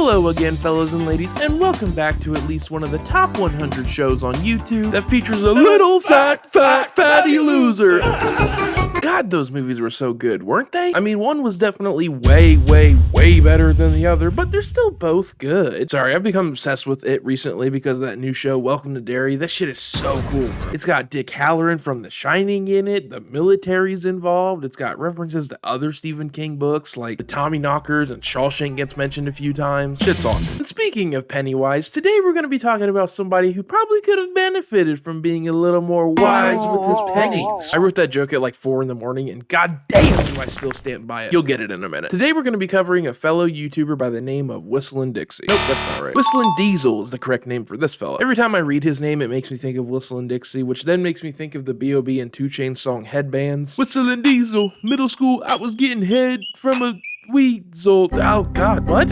Hello again, fellas and ladies, and welcome back to at least one of the top 100 shows on YouTube that features a little fatty loser. God, those movies were so good, weren't they? I mean, one was definitely way better than the other, but they're still both good. Sorry, I've become obsessed with it recently because of that new show, Welcome to Derry. That shit is so cool, bro. It's got Dick Halloran from The Shining in it, the military's involved, it's got references to other Stephen King books like The Tommyknockers and Shawshank gets mentioned a few times. Shit's awesome. And speaking of Pennywise, today we're going to be talking about somebody who probably could have benefited from being a little more wise with his pennies. I wrote that joke at like 4 in the morning and goddamn do I still stand by it. You'll get it in a minute. Today we're going to be covering a fellow YouTuber by the name of WhistlinDiesel. Nope, that's not right. WhistlinDiesel is the correct name for this fella. Every time I read his name, it makes me think of WhistlinDiesel, which then makes me think of the B.o.B. and 2 Chainz song Headbands. WhistlinDiesel, middle school, I was getting head from a weasel. Oh god, what?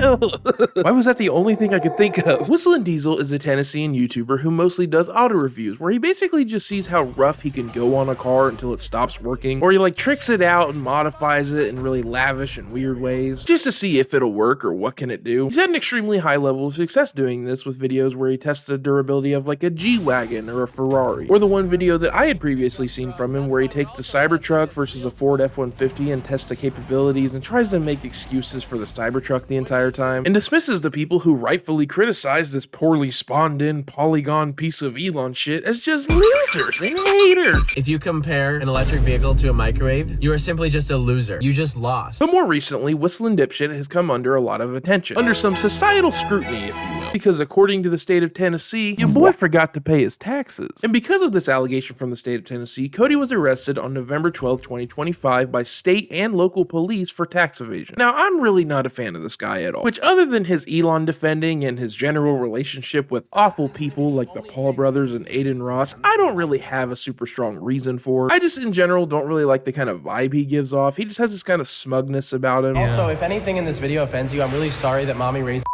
Why was that the only thing I could think of? WhistlinDiesel is a Tennessean YouTuber who mostly does auto reviews, where he basically just sees how rough he can go on a car until it stops working, or he like tricks it out and modifies it in really lavish and weird ways, just to see if it'll work or what can it do. He's had an extremely high level of success doing this with videos where he tests the durability of like a G-Wagon or a Ferrari, or the one video that I had previously seen from him where he takes the Cybertruck versus a Ford F-150 and tests the capabilities and tries to make excuses for the Cybertruck the entire time, and dismisses the people who rightfully criticize this poorly spawned in polygon piece of Elon shit as just losers and haters. If you compare an electric vehicle to a microwave, you are simply just a loser. You just lost. But more recently, WhistlinDipshit has come under a lot of attention, under some societal scrutiny, if you will, because according to the state of Tennessee, your boy forgot to pay his taxes. And because of this allegation from the state of Tennessee, Cody was arrested on November 12, 2025 by state and local police for tax evasion. Now, I'm really not a fan of this guy at all, which other than his Elon defending and his general relationship with awful people like the Paul brothers and Aiden Ross, I don't really have a super strong reason for. I just in general don't really like the kind of vibe he gives off. He just has this kind of smugness about him. Also, if anything in this video offends you, I'm really sorry that mommy raised.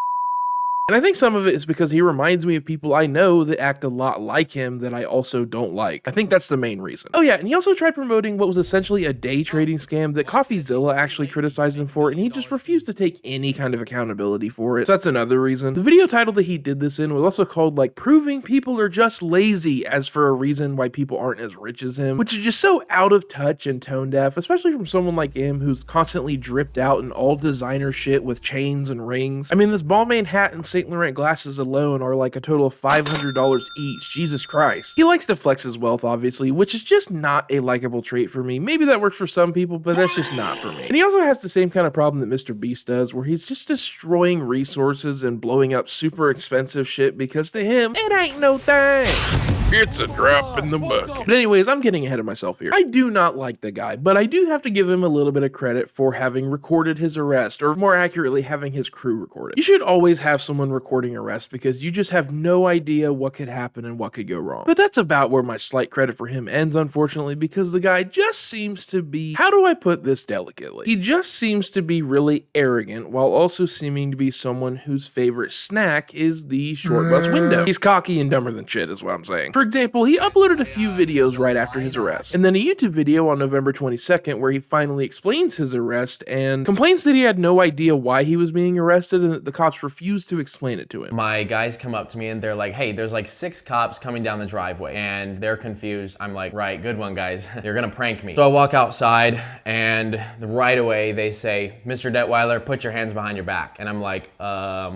And I think some of it is because he reminds me of people I know that act a lot like him that I also don't like. I think that's the main reason. Oh yeah, and he also tried promoting what was essentially a day trading scam that CoffeeZilla actually criticized him for, and he just refused to take any kind of accountability for it. So that's another reason. The video title that he did this in was also called like Proving People Are Just Lazy as for a reason why people aren't as rich as him, which is just so out of touch and tone deaf, especially from someone like him who's constantly dripped out in all designer shit with chains and rings. I mean, this Balmain hat and St. Laurent glasses alone are like a total of $500 each. Jesus Christ. He likes to flex his wealth, obviously, which is just not a likable trait for me. Maybe that works for some people, but that's just not for me. And he also has the same kind of problem that Mr. Beast does, where he's just destroying resources and blowing up super expensive shit because to him, it ain't no thing. It's a drop in the bucket. But anyways, I'm getting ahead of myself here. I do not like the guy, but I do have to give him a little bit of credit for having recorded his arrest, or more accurately, having his crew record it. You should always have someone recording arrest because you just have no idea what could happen and what could go wrong. But that's about where my slight credit for him ends, unfortunately, because the guy just seems to be, how do I put this delicately? He just seems to be really arrogant while also seeming to be someone whose favorite snack is the short bus window. He's cocky and dumber than shit is what I'm saying. For example, he uploaded a few videos right after his arrest, and then a YouTube video on November 22nd where he finally explains his arrest and complains that he had no idea why he was being arrested and that the cops refused to explain it to him. My guys come up to me and they're like, hey, there's like 6 cops coming down the driveway and they're confused. I'm like, right, good one, guys. You're gonna prank me. So I walk outside and right away they say, Mr. Detweiler, put your hands behind your back. And I'm like,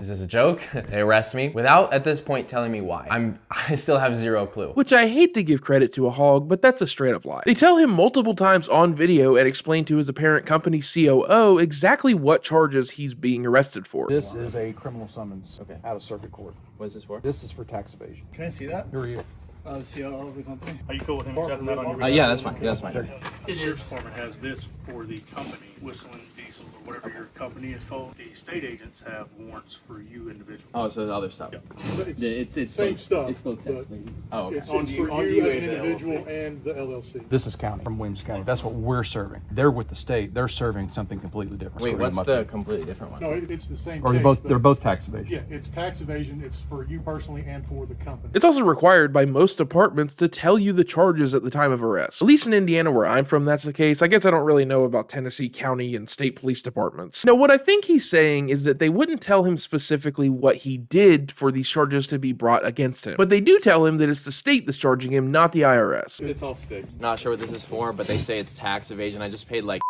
is this a joke? They arrest me without at this point telling me why. I still have zero clue. Which I hate to give credit to a hog, but that's a straight up lie. They tell him multiple times on video and explain to his apparent company COO exactly what charges he's being arrested for. This is a criminal summons out of circuit court. What is this for? This is for tax evasion. Can I see that? Who are you? The COO of the company. Are you cool with him accepting that on your Yeah, that's fine. Yeah, that's fine. The sheriff's department has this for the company, WhistlinDiesel, or whatever your company is called. The state agents have warrants for you individually. Oh, so the other stuff. Yeah. But it's Same both, stuff. It's both but tax. Oh, okay. It's On for you- on you you as and an the individual LLC. and the LLC. This is county, from Williams County. That's what we're serving. They're with the state. They're serving something completely different. Wait, Screw 'em what's up the there. completely different one? No, it's the same. Or case, they're but both tax evasion. Yeah, it's tax evasion. It's for you personally and for the company. It's also required by most most departments to tell you the charges at the time of arrest. At least in Indiana, where I'm from, that's the case. I guess I don't really know about Tennessee county and state police departments. No, what I think he's saying is that they wouldn't tell him specifically what he did for these charges to be brought against him, but they do tell him that it's the state that's charging him, not the IRS. It's all state. Not sure what this is for, but they say it's tax evasion. I just paid like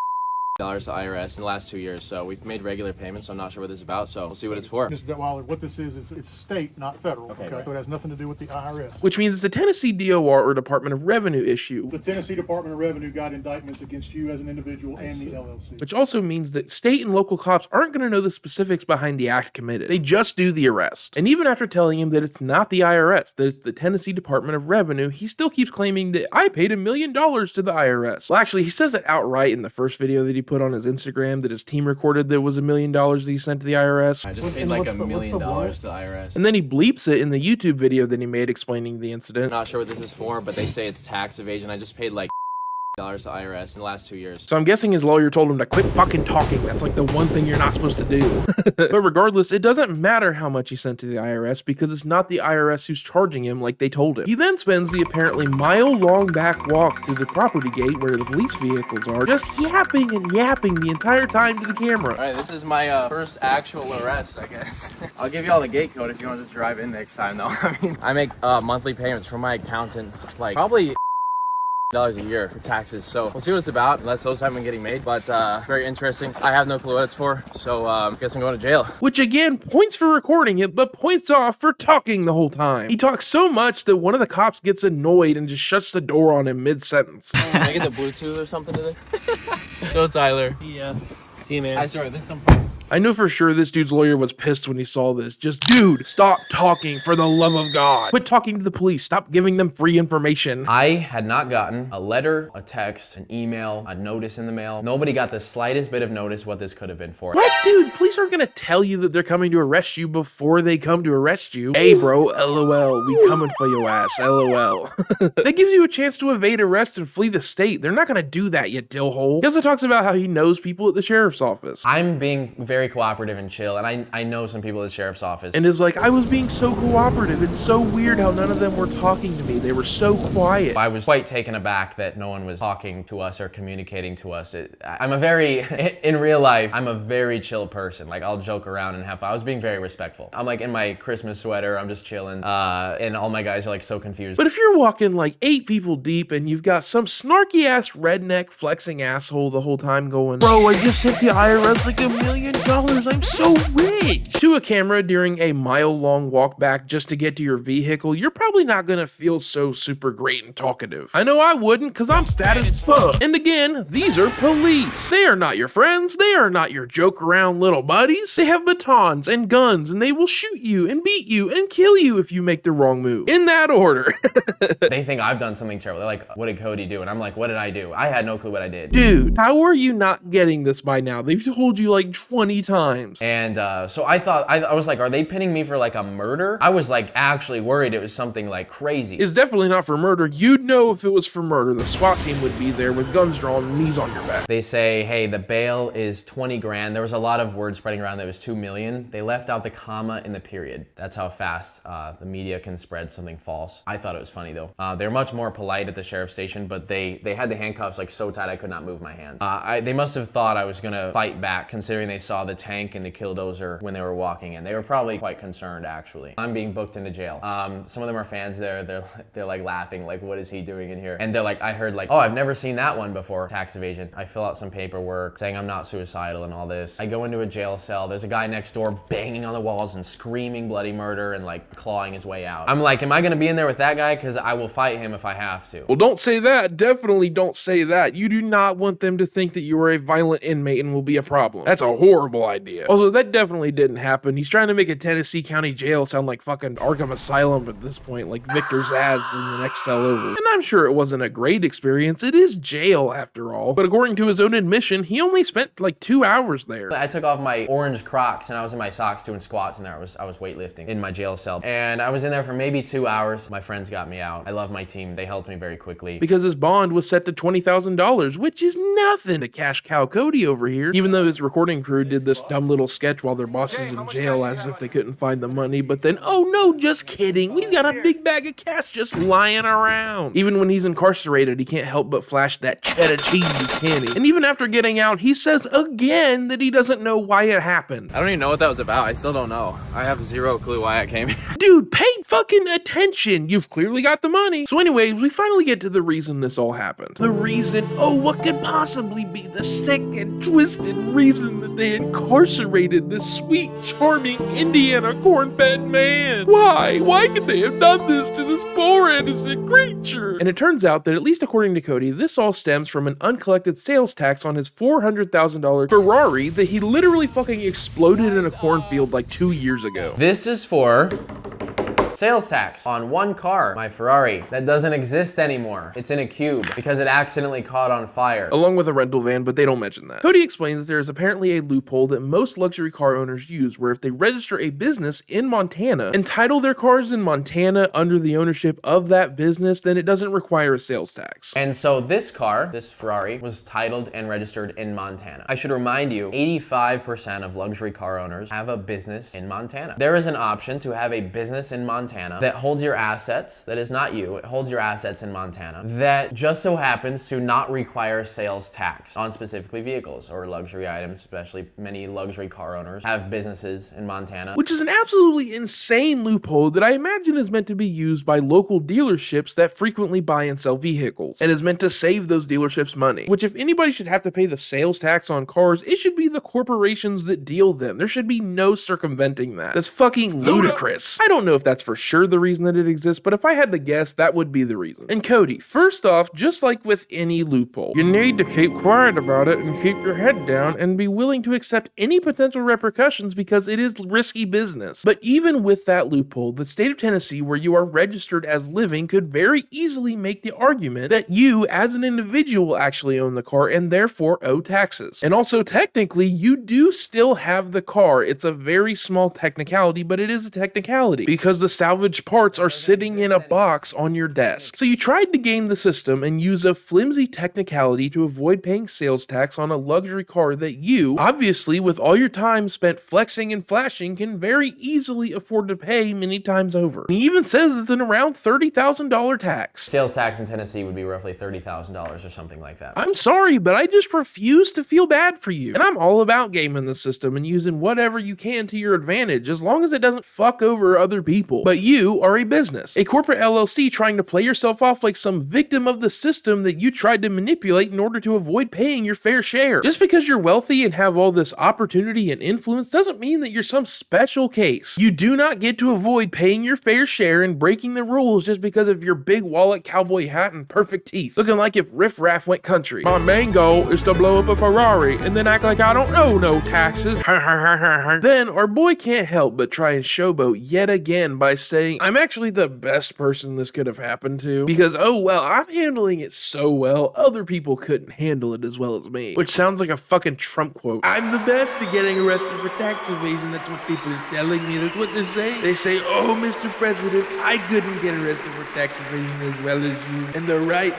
dollars to IRS in the last 2 years, so we've made regular payments, so I'm not sure what this is about, so we'll see what it's for. Mr. Detweiler, what this is it's state, not federal. Okay, Okay, right. so it has nothing to do with the IRS. Which means it's a Tennessee DOR or Department of Revenue issue, The Tennessee Department of Revenue got indictments against you as an individual and the LLC. which also means that state and local cops aren't going to know the specifics behind the act committed. They just do the arrest. And even after telling him that it's not the IRS, that it's the Tennessee Department of Revenue, he still keeps claiming that I paid $1 million to the IRS. Well, actually, he says it outright in the first video that he put on his Instagram that his team recorded that it was $1 million that he sent to the IRS. I just And paid like what's $1 the- million what's to the IRS. And then he bleeps it in the YouTube video that he made explaining the incident. Not sure what this is for, but they say it's tax evasion. I just paid like dollars to IRS in the last 2 years. So I'm guessing his lawyer told him to quit fucking talking. That's like the one thing you're not supposed to do. But regardless, it doesn't matter how much he sent to the IRS because it's not the IRS who's charging him like they told him. He then spends the apparently mile-long back walk to the property gate where the police vehicles are, just yapping and yapping the entire time to the camera. All right, this is my first actual arrest, I guess. I'll give you all the gate code if you want to just drive in next time, though. I mean, I make monthly payments from my accountant, like probably dollars a year for taxes, so we'll see what it's about, unless those haven't been getting made, but very interesting. I have no clue what it's for, so I guess I'm going to jail. Which again, points for recording it, but points off for talking the whole time. He talks so much that one of the cops gets annoyed and just shuts the door on him mid-sentence. Can I get the Bluetooth or something today? Joe Tyler. Yeah. See you, man. I sorry, this is some. I know for sure this dude's lawyer was pissed when he saw this. Just, dude, stop talking for the love of God. Quit talking to the police. Stop giving them free information. I had not gotten a letter, a text, an email, a notice in the mail. Nobody got the slightest bit of notice what this could have been for. What, dude? Police aren't gonna tell you that they're coming to arrest you before they come to arrest you. Hey, bro, LOL. We coming for your ass, LOL. That gives you a chance to evade arrest and flee the state. They're not gonna do that, you dillhole. He also talks about how he knows people at the sheriff's office. I'm being very cooperative and chill, and I know some people at the sheriff's office. And is like, I was being so cooperative. It's so weird how none of them were talking to me. They were so quiet. I was quite taken aback that no one was talking to us or communicating to us. I'm a very, in real life, I'm a very chill person. Like, I'll joke around and have fun. I was being very respectful. I'm like in my Christmas sweater, I'm just chilling, and all my guys are like so confused. But if you're walking like 8 people deep and you've got some snarky ass redneck flexing asshole the whole time going, bro, I just hit the IRS like $1 million. I'm so rich. To a camera during a mile-long walk back just to get to your vehicle, you're probably not gonna feel so super great and talkative. I know I wouldn't, cause I'm fat as fuck. And again, these are police. They are not your friends. They are not your joke around little buddies. They have batons and guns, and they will shoot you and beat you and kill you if you make the wrong move. In that order. They think I've done something terrible. They're like, what did Cody do? And I'm like, what did I do? I had no clue what I did. Dude, how are you not getting this by now? They've told you like 20 times. And so I thought, I was like, are they pinning me for like a murder? I was like actually worried it was something like crazy. It's definitely not for murder. You'd know if it was for murder. The SWAT team would be there with guns drawn and knees on your back. They say, hey, the bail is 20 grand. There was a lot of word spreading around that it was 2 million. They left out the comma in the period. That's how fast the media can spread something false. I thought it was funny though. They're much more polite at the sheriff's station, but they had the handcuffs like so tight I could not move my hands. They must have thought I was gonna fight back considering they saw the tank and the killdozer when they were walking in. They were probably quite concerned actually. I'm being booked into jail. Some of them are fans there. They're like laughing, like, what is he doing in here? And they're like, I heard like, oh, I've never seen that one before. Tax evasion. I fill out some paperwork saying I'm not suicidal and all this. I go into a jail cell. There's a guy next door banging on the walls and screaming bloody murder and like clawing his way out. I'm like, am I gonna be in there with that guy? Cause I will fight him if I have to. Well, don't say that. Definitely don't say that. You do not want them to think that you are a violent inmate and will be a problem. That's a horrible idea. Also, that definitely didn't happen. He's trying to make a Tennessee County jail sound like fucking Arkham Asylum at this point, like Victor Zaz in the next cell over. And I'm sure it wasn't a great experience. It is jail after all. But according to his own admission, he only spent like 2 hours there. I took off my orange Crocs and I was in my socks doing squats in there. I was weightlifting in my jail cell. And I was in there for maybe 2 hours. My friends got me out. I love my team. They helped me very quickly. Because his bond was set to $20,000, which is nothing to cash cow Cody over here. Even though his recording crew did did this dumb little sketch while their boss is in jail as if they couldn't find the money, but then, oh no, just kidding, we've got a big bag of cash just lying around. Even when he's incarcerated, he can't help but flash that cheddar cheese, can he? And even after getting out, he says again that he doesn't know why it happened. I don't even know what that was about. I still don't know. I have zero clue why I came here. Dude, pay fucking attention. You've clearly got the money. So anyways, we finally get to the reason this all happened. The reason, oh, what could possibly be the sick and twisted reason that they incarcerated this sweet, charming Indiana corn-fed man? Why? Why could they have done this to this poor innocent creature? And it turns out that, at least according to Cody, this all stems from an uncollected sales tax on his $400,000 Ferrari that he literally fucking exploded in a cornfield like 2 years ago. This is for sales tax on one car, my Ferrari, that doesn't exist anymore. It's in a cube because it accidentally caught on fire. Along with a rental van, but they don't mention that. Cody explains that there is apparently a loophole that most luxury car owners use where if they register a business in Montana and title their cars in Montana under the ownership of that business, then it doesn't require a sales tax. And so this car, this Ferrari, was titled and registered in Montana. I should remind you, 85% of luxury car owners have a business in Montana. There is an option to have a business in Montana that holds your assets, that is not you, it holds your assets in Montana, that just so happens to not require sales tax on specifically vehicles or luxury items, especially many luxury car owners have businesses in Montana. Which is an absolutely insane loophole that I imagine is meant to be used by local dealerships that frequently buy and sell vehicles, and is meant to save those dealerships money. Which, if anybody should have to pay the sales tax on cars, it should be the corporations that deal them. There should be no circumventing that. That's fucking ludicrous. I don't know if that's for sure the reason that it exists, but if I had to guess, that would be the reason. And Cody, first off, just like with any loophole, you need to keep quiet about it and keep your head down and be willing to accept any potential repercussions because it is risky business. But even with that loophole, the state of Tennessee, where you are registered as living, could very easily make the argument that you as an individual actually own the car and therefore owe taxes. And also technically, you do still have the car. It's a very small technicality, but it is a technicality because the salvage parts are sitting in a box on your desk. So you tried to game the system and use a flimsy technicality to avoid paying sales tax on a luxury car that you, obviously with all your time spent flexing and flashing, can very easily afford to pay many times over. He even says it's an around $30,000 tax. Sales tax in Tennessee would be roughly $30,000 or something like that. I'm sorry, but I just refuse to feel bad for you. And I'm all about gaming the system and using whatever you can to your advantage as long as it doesn't fuck over other people. But you are a business, a corporate LLC trying to play yourself off like some victim of the system that you tried to manipulate in order to avoid paying your fair share. Just because you're wealthy and have all this opportunity and influence doesn't mean that you're some special case. You do not get to avoid paying your fair share and breaking the rules just because of your big wallet, cowboy hat, and perfect teeth, looking like if Riff Raff went country. My main goal is to blow up a Ferrari and then act like I don't owe no taxes. Then our boy can't help but try and showboat yet again by saying, I'm actually the best person this could have happened to because, oh well, I'm handling it so well, other people couldn't handle it as well as me. Which sounds like a fucking Trump quote. I'm the best at getting arrested for tax evasion. That's what people are telling me. That's what they say. They say, oh, Mr. President, I couldn't get arrested for tax evasion as well as you. And they're right.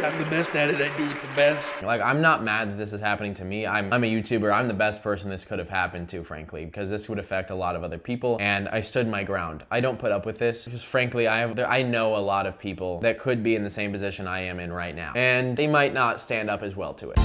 I'm the best at it. I do it the best. Like, I'm not mad that this is happening to me. I'm a YouTuber. I'm the best person this could have happened to, frankly, because this would affect a lot of other people. And I stood my ground. I don't put up with this because, frankly, I know a lot of people that could be in the same position I am in right now, and they might not stand up as well to it.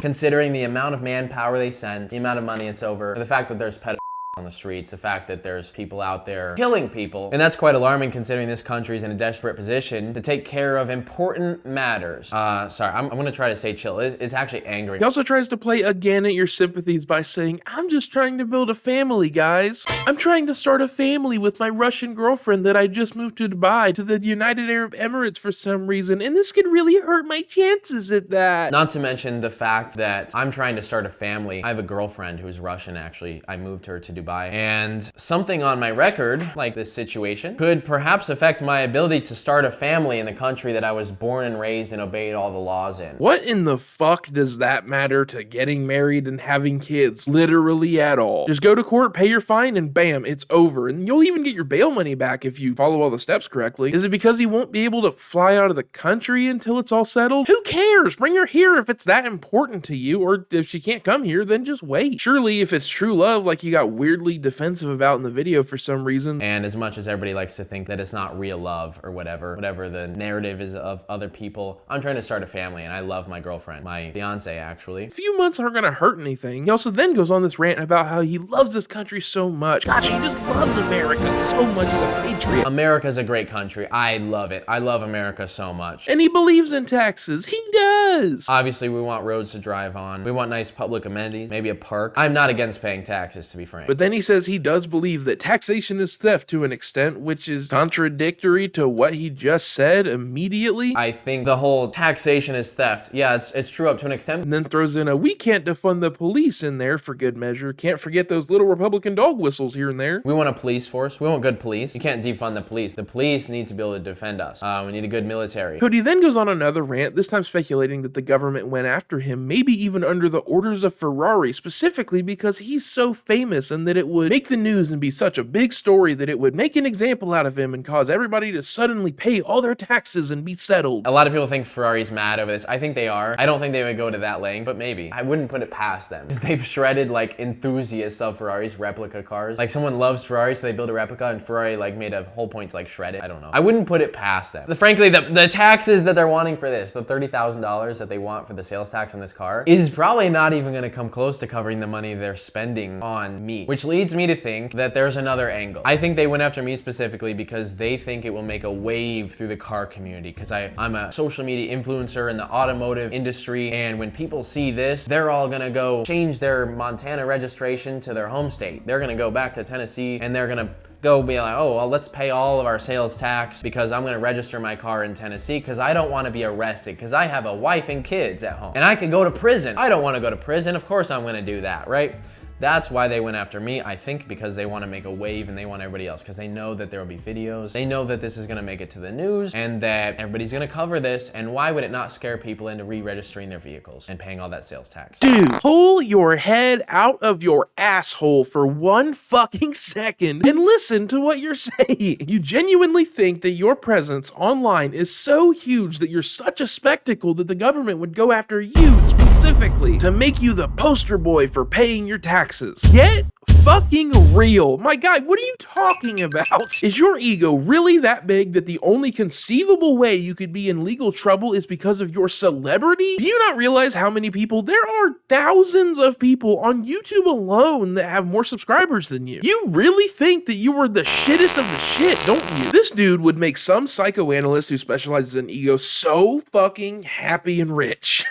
Considering the amount of manpower they send, the amount of money it's over, the fact that there's pedophiles on the streets, the fact that there's people out there killing people, and that's quite alarming considering this country's in a desperate position to take care of important matters. Sorry, I'm gonna try to stay chill. It's actually angering. He also tries to play again at your sympathies by saying, I'm just trying to build a family, guys. I'm trying to start a family with my Russian girlfriend that I just moved to Dubai, to the United Arab Emirates for some reason, and this could really hurt my chances at that. Not to mention the fact that I'm trying to start a family. I have a girlfriend who's Russian, actually. I moved her to Dubai by. And something on my record, like this situation, could perhaps affect my ability to start a family in the country that I was born and raised and obeyed all the laws in. What in the fuck does that matter to getting married and having kids? Literally at all. Just go to court, pay your fine, and bam, it's over. And you'll even get your bail money back if you follow all the steps correctly. Is it because he won't be able to fly out of the country until it's all settled? Who cares? Bring her here if it's that important to you, or if she can't come here, then just wait. Surely if it's true love, like you got weirdly defensive about in the video for some reason. And as much as everybody likes to think that it's not real love or whatever the narrative is of other people, I'm trying to start a family and I love my girlfriend, my fiance actually. A few months aren't gonna hurt anything. He also then goes on this rant about how he loves this country so much. Gosh, he just loves America so much. He's a patriot. America's a great country. I love it. I love America so much. And he believes in taxes. He does. Obviously, we want roads to drive on. We want nice public amenities, maybe a park. I'm not against paying taxes, to be frank. But then he says he does believe that taxation is theft to an extent, which is contradictory to what he just said immediately. I think the whole taxation is theft. Yeah, it's true up to an extent. And then throws in a we can't defund the police in there for good measure. Can't forget those little Republican dog whistles here and there. We want a police force. We want good police. You can't defund the police. The police need to be able to defend us. We need a good military. Cody then goes on another rant, this time speculating that the government went after him, maybe even under the orders of Ferrari, specifically because he's so famous and that it would make the news and be such a big story that it would make an example out of him and cause everybody to suddenly pay all their taxes and be settled. A lot of people think Ferrari's mad over this. I think they are. I don't think they would go to that length, but maybe. I wouldn't put it past them because they've shredded like enthusiasts of Ferrari's replica cars. Like someone loves Ferrari, so they build a replica, and Ferrari like made a whole point to like shred it. I don't know. I wouldn't put it past them. Frankly, the taxes that they're wanting for this, the $30,000 that they want for the sales tax on this car, is probably not even gonna come close to covering the money they're spending on me, which leads me to think that there's another angle. I think they went after me specifically because they think it will make a wave through the car community because I'm a social media influencer in the automotive industry, and when people see this, they're all gonna go change their Montana registration to their home state. They're gonna go back to Tennessee and they're gonna go be like, oh, well, let's pay all of our sales tax because I'm gonna register my car in Tennessee because I don't wanna be arrested because I have a wife and kids at home and I could go to prison. I don't wanna go to prison. Of course I'm gonna do that, right? That's why they went after me, I think, because they want to make a wave and they want everybody else, because they know that there will be videos. They know that this is going to make it to the news and that everybody's going to cover this. And why would it not scare people into re-registering their vehicles and paying all that sales tax? Dude, pull your head out of your asshole for 1 fucking second and listen to what you're saying. You genuinely think that your presence online is so huge that you're such a spectacle that the government would go after you specifically to make you the poster boy for paying your taxes. Get fucking real. My guy, what are you talking about? Is your ego really that big that the only conceivable way you could be in legal trouble is because of your celebrity? Do you not realize how many people? There are thousands of people on YouTube alone that have more subscribers than you. You really think that you were the shittest of the shit, don't you? This dude would make some psychoanalyst who specializes in ego so fucking happy and rich.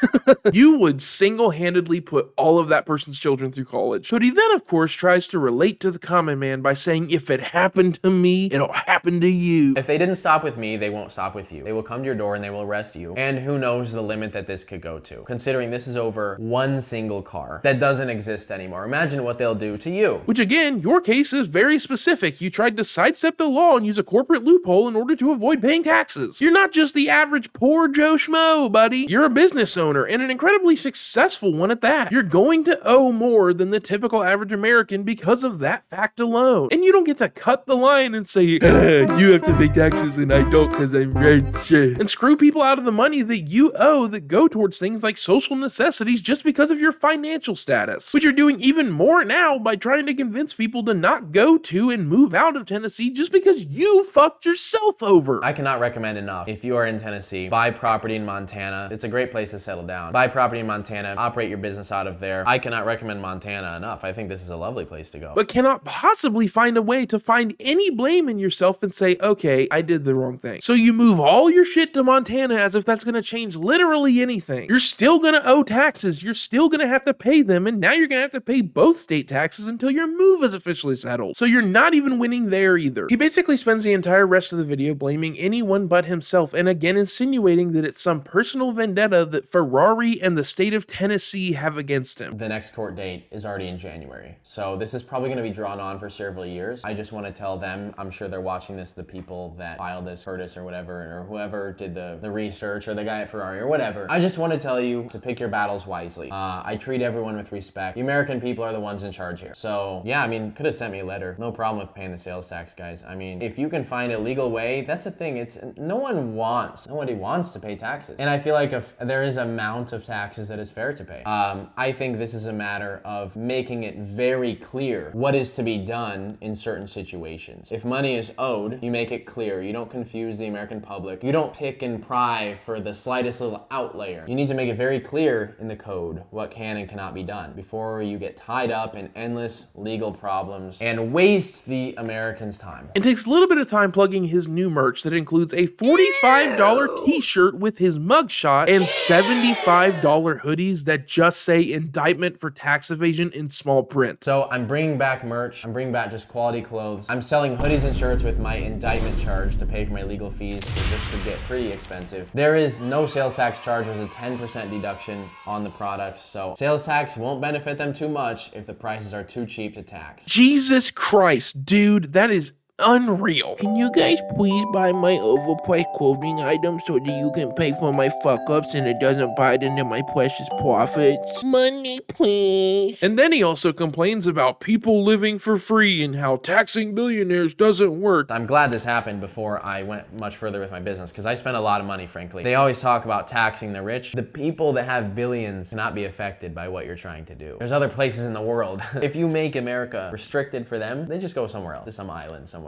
You would single-handedly put all of that person's children through college. But he then, of course, tries to relate to the common man by saying, if it happened to me, it'll happen to you. If they didn't stop with me, they won't stop with you. They will come to your door and they will arrest you. And who knows the limit that this could go to, considering this is over one single car that doesn't exist anymore. Imagine what they'll do to you. Which again, your case is very specific. You tried to sidestep the law and use a corporate loophole in order to avoid paying taxes. You're not just the average poor Joe Schmo, buddy. You're a business owner and an incredibly successful one at that. You're going to owe more than the typical average American because of that fact alone. And you don't get to cut the line and say, you have to pay taxes and I don't because I'm rich. And screw people out of the money that you owe that go towards things like social necessities just because of your financial status. Which you're doing even more now by trying to convince people to not go to and move out of Tennessee just because you fucked yourself over. I cannot recommend enough. If you are in Tennessee, buy property in Montana. It's a great place to settle down. Buy property in Montana, operate your business out of there. I cannot recommend Montana enough. I think this is a lovely place to go. But cannot possibly find a way to find any blame in yourself and say, okay, I did the wrong thing. So you move all your shit to Montana as if that's gonna change literally anything. You're still gonna owe taxes. You're still gonna have to pay them. And now you're gonna have to pay both state taxes until your move is officially settled. So you're not even winning there either. He basically spends the entire rest of the video blaming anyone but himself, and again insinuating that it's some personal vendetta that Ferrari and the state of Tennessee have against him. The next court date is already in January. So this this is probably gonna be drawn on for several years. I just wanna tell them, I'm sure they're watching this, the people that filed this, Curtis or whatever, or whoever did the research, or the guy at Ferrari or whatever. I just wanna tell you to pick your battles wisely. I treat everyone with respect. The American people are the ones in charge here. So yeah, I mean, could have sent me a letter. No problem with paying the sales tax, guys. I mean, if you can find a legal way, that's the thing. Nobody wants to pay taxes. And I feel like if there is an amount of taxes that is fair to pay. I think this is a matter of making it very clear what is to be done in certain situations. If money is owed, you make it clear. You don't confuse the American public. You don't pick and pry for the slightest little outlier. You need to make it very clear in the code what can and cannot be done before you get tied up in endless legal problems and waste the Americans' time. It takes a little bit of time plugging his new merch that includes a $45 t-shirt with his mugshot and $75 hoodies that just say indictment for tax evasion in small print. So I'm bringing back merch. I'm bringing back just quality clothes. I'm selling hoodies and shirts with my indictment charge to pay for my legal fees, because this could get pretty expensive. There is no sales tax charge. There's a 10% deduction on the products. So sales tax won't benefit them too much if the prices are too cheap to tax. Jesus Christ, dude, that is unreal. Can you guys please buy my overpriced clothing items so that you can pay for my fuck-ups and it doesn't bite into my precious profits? Money, please. And then he also complains about people living for free and how taxing billionaires doesn't work. I'm glad this happened before I went much further with my business, because I spent a lot of money, frankly. They always talk about taxing the rich. The people that have billions cannot be affected by what you're trying to do. There's other places in the world. If you make America restricted for them, they just go somewhere else, to some island somewhere.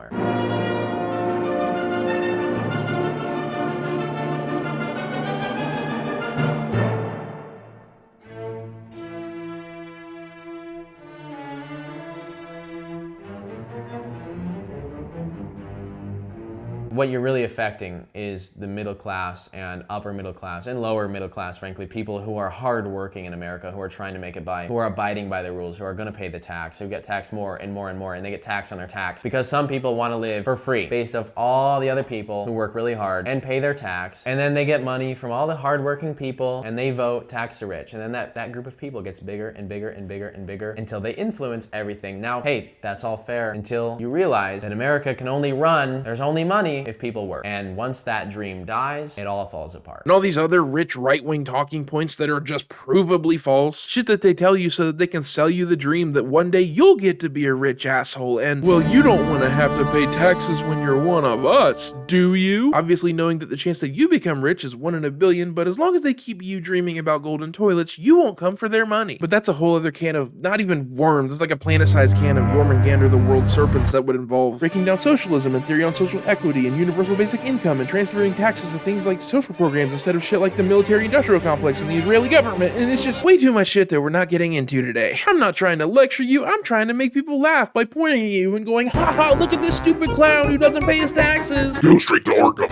What you're really affecting is the middle class and upper middle class and lower middle class, frankly, people who are hardworking in America, who are trying to make it by, who are abiding by the rules, who are going to pay the tax, who get taxed more and more and more, and they get taxed on their tax because some people want to live for free based off all the other people who work really hard and pay their tax, and then they get money from all the hardworking people and they vote tax the rich, and then that group of people gets bigger and bigger and bigger and bigger until they influence everything. Now, hey, that's all fair until you realize that America can only run, there's only money if people work. And once that dream dies, it all falls apart. And all these other rich right-wing talking points that are just provably false. Shit that they tell you so that they can sell you the dream that one day you'll get to be a rich asshole and, well, you don't want to have to pay taxes when you're one of us, do you? Obviously knowing that the chance that you become rich is 1 in a billion, but as long as they keep you dreaming about golden toilets, you won't come for their money. But that's a whole other can of, not even worms, it's like a planet-sized can of Jormungandr the world serpents that would involve breaking down socialism and theory on social equity and universal basic income and transferring taxes to things like social programs instead of shit like the military-industrial complex and the Israeli government, and it's just way too much shit that we're not getting into today. I'm not trying to lecture you, I'm trying to make people laugh by pointing at you and going, haha, look at this stupid clown who doesn't pay his taxes. Go straight to Arkham.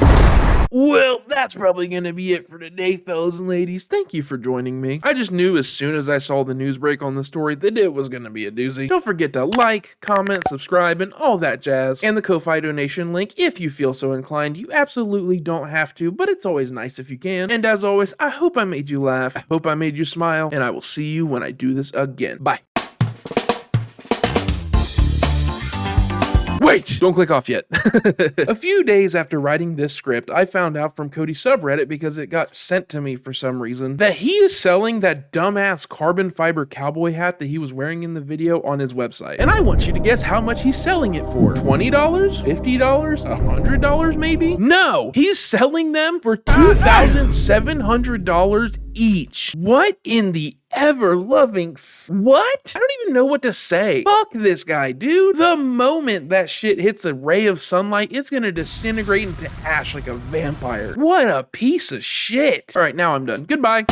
Well, that's probably gonna be it for today, fellas and ladies. Thank you for joining me. I just knew as soon as I saw the news break on the story that it was gonna be a doozy. Don't forget to like, comment, subscribe, and all that jazz. And the Ko-Fi donation link if you feel so inclined. You absolutely don't have to, but it's always nice if you can. And as always, I hope I made you laugh. I hope I made you smile. And I will see you when I do this again. Bye. Wait! Don't click off yet. A few days after writing this script, I found out from Cody's subreddit, because it got sent to me for some reason, that he is selling that dumbass carbon fiber cowboy hat that he was wearing in the video on his website. And I want you to guess how much he's selling it for. $20? $50? $100 maybe? No! He's selling them for $2,700 each. What in the ever-loving what? I don't even know what to say. Fuck this guy, dude. The moment that shit hits a ray of sunlight, it's gonna disintegrate into ash like a vampire. What a piece of shit. All right, now I'm done. Goodbye.